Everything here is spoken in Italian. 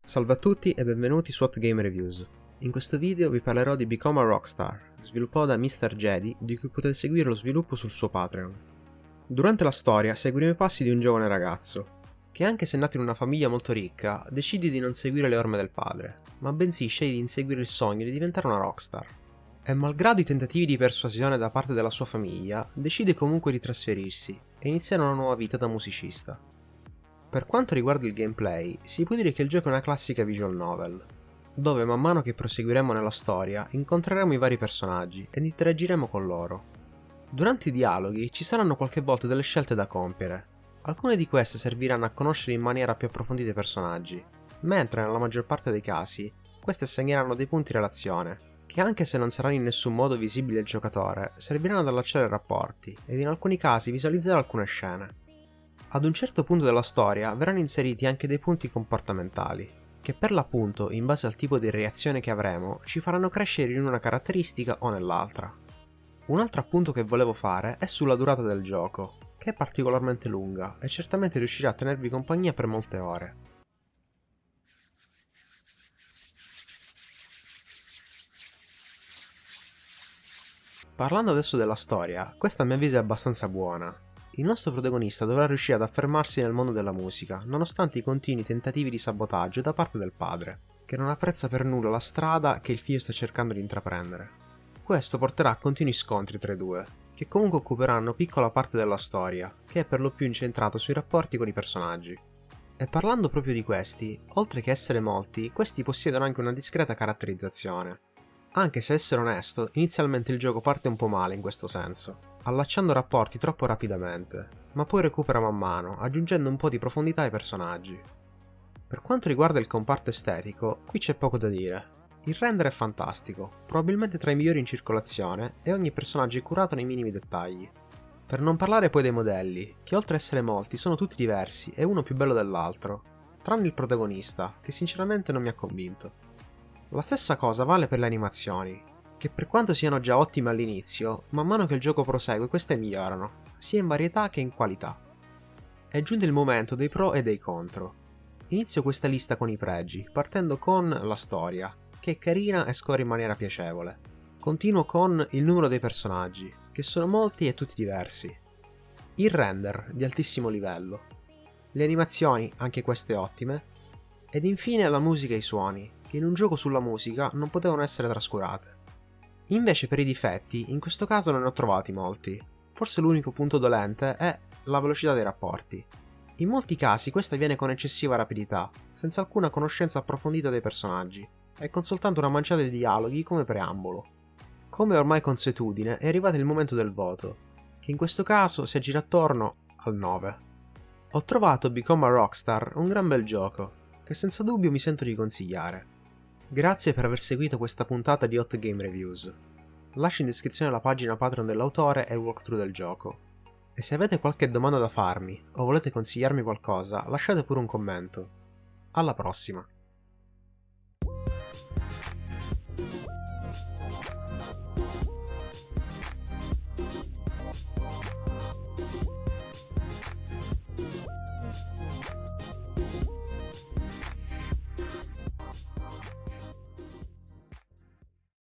Salve a tutti e benvenuti su Hot Game Reviews. In questo video vi parlerò di Become a Rockstar, sviluppato da Mr. Jedi, di cui potete seguire lo sviluppo sul suo Patreon. Durante la storia seguiremo i passi di un giovane ragazzo, che anche se nato in una famiglia molto ricca, decide di non seguire le orme del padre, ma bensì sceglie di inseguire il sogno di diventare una rockstar. E malgrado i tentativi di persuasione da parte della sua famiglia, decide comunque di trasferirsi e iniziare una nuova vita da musicista. Per quanto riguarda il gameplay, si può dire che il gioco è una classica visual novel, dove man mano che proseguiremo nella storia incontreremo i vari personaggi ed interagiremo con loro. Durante i dialoghi ci saranno qualche volta delle scelte da compiere. Alcune di queste serviranno a conoscere in maniera più approfondita i personaggi, mentre nella maggior parte dei casi queste assegneranno dei punti relazione, che anche se non saranno in nessun modo visibili al giocatore, serviranno ad allacciare rapporti ed in alcuni casi visualizzare alcune scene. Ad un certo punto della storia verranno inseriti anche dei punti comportamentali, che per l'appunto, in base al tipo di reazione che avremo, ci faranno crescere in una caratteristica o nell'altra. Un altro appunto che volevo fare è sulla durata del gioco, che è particolarmente lunga e certamente riuscirà a tenervi compagnia per molte ore. Parlando adesso della storia, questa a mio avviso è abbastanza buona. Il nostro protagonista dovrà riuscire ad affermarsi nel mondo della musica, nonostante i continui tentativi di sabotaggio da parte del padre, che non apprezza per nulla la strada che il figlio sta cercando di intraprendere. Questo porterà a continui scontri tra i due, che comunque occuperanno piccola parte della storia, che è per lo più incentrato sui rapporti con i personaggi. E parlando proprio di questi, oltre che essere molti, questi possiedono anche una discreta caratterizzazione. Anche se essere onesto, inizialmente il gioco parte un po' male in questo senso, allacciando rapporti troppo rapidamente, ma poi recupera man mano, aggiungendo un po' di profondità ai personaggi. Per quanto riguarda il comparto estetico, qui c'è poco da dire. Il render è fantastico, probabilmente tra i migliori in circolazione, e ogni personaggio è curato nei minimi dettagli. Per non parlare poi dei modelli, che oltre a essere molti sono tutti diversi e uno più bello dell'altro, tranne il protagonista, che sinceramente non mi ha convinto. La stessa cosa vale per le animazioni, che per quanto siano già ottime all'inizio, man mano che il gioco prosegue queste migliorano, sia in varietà che in qualità. È giunto il momento dei pro e dei contro. Inizio questa lista con i pregi, partendo con la storia, che è carina e scorre in maniera piacevole. Continuo con il numero dei personaggi, che sono molti e tutti diversi. Il render, di altissimo livello. Le animazioni, anche queste ottime. Ed infine la musica e i suoni, che in un gioco sulla musica non potevano essere trascurate. Invece per i difetti, in questo caso non ne ho trovati molti. Forse l'unico punto dolente è la velocità dei rapporti. In molti casi questa avviene con eccessiva rapidità, senza alcuna conoscenza approfondita dei personaggi, e con soltanto una manciata di dialoghi come preambolo. Come ormai consuetudine è arrivato il momento del voto, che in questo caso si aggira attorno al 9. Ho trovato Become a Rockstar un gran bel gioco, che senza dubbio mi sento di consigliare. Grazie per aver seguito questa puntata di Hot Game Reviews. Lascio in descrizione la pagina Patreon dell'autore e il walkthrough del gioco. E se avete qualche domanda da farmi o volete consigliarmi qualcosa, lasciate pure un commento. Alla prossima!